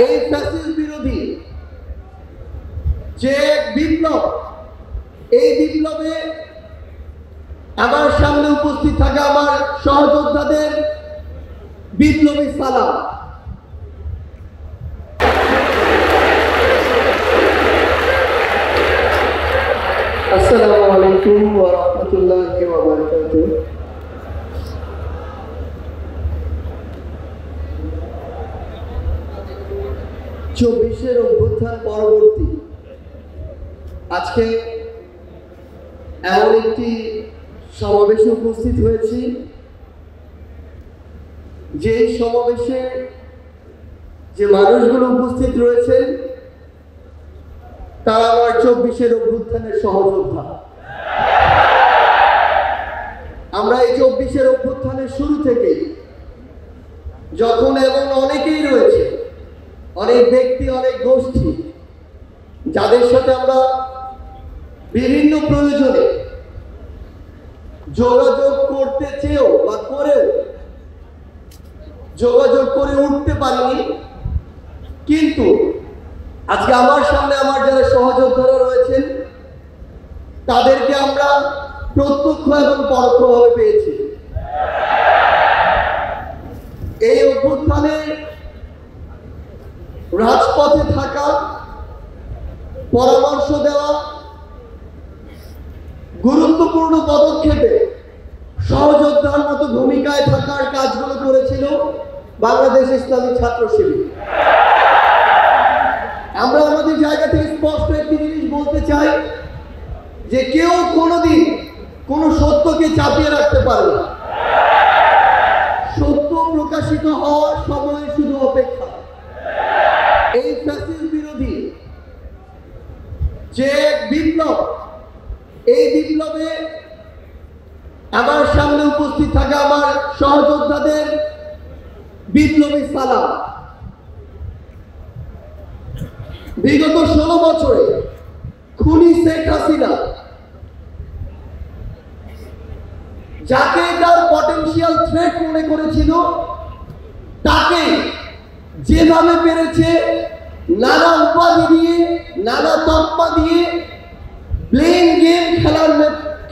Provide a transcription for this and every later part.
এই ফ্যাসিস্ট বিরোধী যে বিপ্লব, এই বিপ্লবে আমার সামনে উপস্থিত থাকা আমার সহযোদ্ধাদের বিপ্লবী সালাম। আসসালামু আলাইকুম ওয়া রাহমাতুল্লাহি ওয়া বারাকাতুহু। চব্বিশের অভ্যুত্থান পরবর্তী আজকে এমন একটি সমাবেশে উপস্থিত হয়েছি, যে সমাবেশে যে মানুষগুলো উপস্থিত রয়েছেন তারা আমার চব্বিশের অভ্যুত্থানের সহযোদ্ধা। আমরা এই চব্বিশের অভ্যুত্থানের শুরু থেকে যখন এমন অনেকেই রয়েছে, অনেক ব্যক্তি, অনেক গোষ্ঠী, যাদের সাথে আমরা বিভিন্ন প্রয়োজনে যোগাযোগ করতে চেয়েও বা করেও যোগাযোগ করে উঠতে পারিনি, কিন্তু আজকে আমার সামনে আমার যারা সহযোদ্ধারা রয়েছেন তাদেরকে আমরা প্রত্যক্ষ এবং পরোক্ষভাবে পেয়েছি। এই অভ্যুত্থানে রাজপথে থাকা, পরামর্শ দেওয়া, গুরুত্বপূর্ণ পদক্ষেপে সহযোদ্ধার মতো ভূমিকায় থাকার কাজগুলো করেছিল বাংলাদেশ ইসলামী ছাত্র শিবির। আমরা আমাদের জায়গা থেকে স্পষ্ট একটি জিনিস বলতে চাই যে কেউ কোনোদিন কোনো সত্যকে চাপিয়ে রাখতে পারে না। সত্য প্রকাশিত হওয়ার সময় শুধু অপেক্ষা। এই ফ্যাসিস্ট বিরোধী যে বিপ্লব, এই বিপ্লবে আমার সামনে উপস্থিত থাকা আমার সহযোদ্ধাদের বিপ্লবী সালাম। বিগত 16 বছরে খুনি শেখ হাসিনা, যাকে তার পটেনশিয়াল থ্রেট মনে করেছিল, তাকে যেভাবে পেরেছে নানা উপাধি দিয়ে, নানা তকমা দিয়ে ব্লেম গেম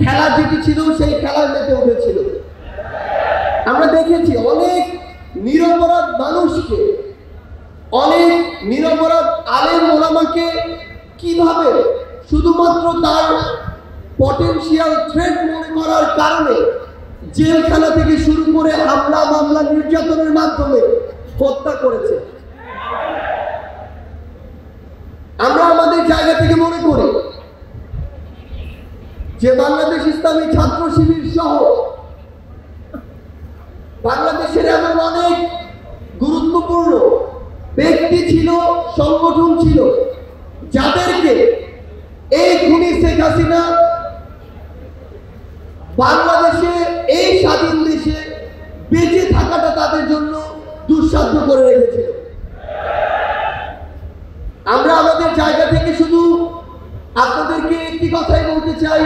খেলা যেটি ছিল সেই খেলার মেতে উঠেছিল। আমরা দেখেছি অনেক নিরপরাধ মানুষকে, অনেক নিরপরাধ আলেম ওলামাকে কিভাবে শুধুমাত্র তার পটেনশিয়াল থ্রেট মনে করার কারণে জেলখানা থেকে শুরু করে হামলা, মামলা, নির্যাতনের মাধ্যমে হত্যা করেছে। আমরা আমাদের জায়গা থেকে মনে করি যে বাংলাদেশ ইসলামী ছাত্র শিবির সহ বাংলাদেশের এমন অনেক গুরুত্বপূর্ণ ব্যক্তি ছিল, সংগঠন ছিল, যাদেরকে এই খুনি শেখ হাসিনা বাংলাদেশে, এই স্বাধীন দেশে বেঁচে থাকাটা তাদের জন্য দুঃসাধ্য করে রেখেছিল। আমরা আমাদের জায়গা থেকে শুধু আপনাদেরকে একটি কথাই বলতে চাই,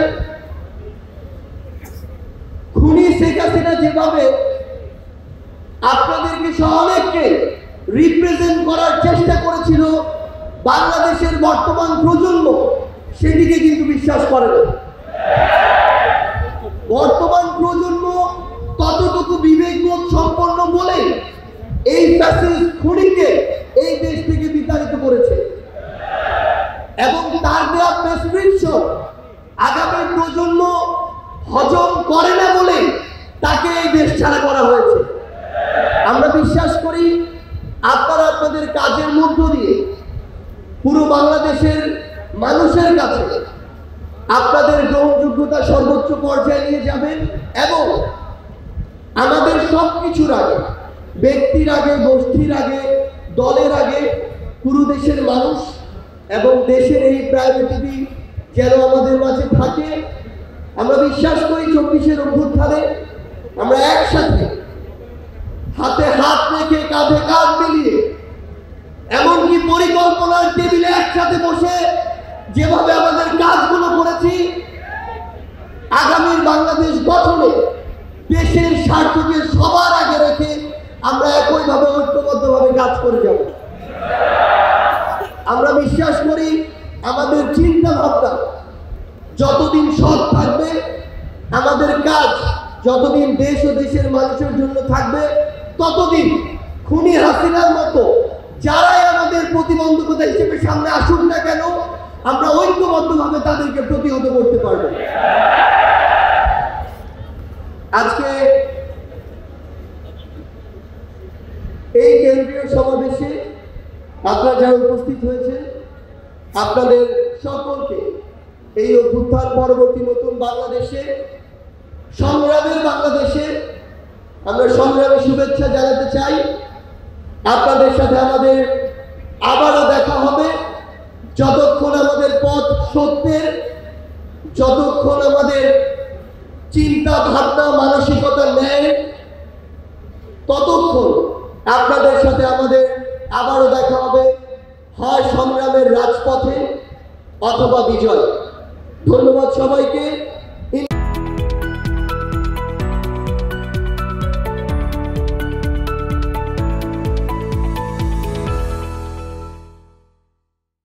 খুনি শেখ হাসিনা যেভাবে আপনাদেরকে সহ অনেককে রিপ্রেজেন্ট করার চেষ্টা করেছিল, বাংলাদেশের বর্তমান প্রজন্ম সেদিকে কিন্তু বিশ্বাস করে না। বর্তমান প্রজন্ম কতটুকু বিবেকবোধ সম্পন্ন বলে এই ফ্যাসিস্ট খুনিকে এই দেশ থেকে বিতাড়িত করেছে, এবং তার দেওয়া প্রেসক্রিপশন আগামী প্রজন্ম হজম করে না বলে তাকে এই দেশ ছাড়া করা হয়েছে। আমরা বিশ্বাস করি আপনারা আপনাদের কাজের মধ্য দিয়ে পুরো বাংলাদেশের মানুষের কাছে আপনাদের গ্রহণযোগ্যতা সর্বোচ্চ পর্যায়ে নিয়ে যাবেন, এবং আমাদের সবকিছুর আগে, ব্যক্তির আগে, গোষ্ঠীর আগে, দলের আগে পুরো দেশের মানুষ এবং দেশের এই প্রায়োরিটি যেন আমাদের মাঝে থাকে। আমরা বিশ্বাস করি 24-এর অভ্যুত্থানে আমরা একসাথে হাতে হাত রেখে, কাঁধে কাঁধ মিলিয়ে, এমনকি পরিকল্পনার টেবিলে একসাথে বসে যেভাবে আমাদের কাজগুলো করেছি, আগামীর বাংলাদেশ গঠনে দেশের স্বার্থকে সবার আগে রেখে আমরা একইভাবে ঐক্যবদ্ধভাবে কাজ করে যাব। যতদিন দেশ ও দেশের মানুষের জন্য থাকবে, ততদিন খুনি হাসিনার মতো যারাই আমাদের প্রতিবন্ধকতা হিসেবে সামনে আসুক না কেন, আমরা ঐক্যবদ্ধভাবে তাদেরকে প্রতিহত করতে পারবো। আজকে এই কেন্দ্রীয় সমাবেশে আপনারা যারা উপস্থিত হয়েছেন, আপনাদের সকলকে এই অভ্যুত্থান পরবর্তী নতুন বাংলাদেশে, সংগ্রামের বাংলাদেশে আমরা সংগ্রামের শুভেচ্ছা জানাতে চাই। আপনাদের সাথে আমাদের আবারও দেখা হবে, যতক্ষণ আমাদের পথ সত্যের, যতক্ষণ আমাদের চিন্তা ভাবনা মানসিকতা নেয়, ততক্ষণ আপনাদের সাথে আমাদের আবারও দেখা হবে, হয় সংগ্রামের রাজপথে অথবা বিজয়। ধন্যবাদ সবাইকে।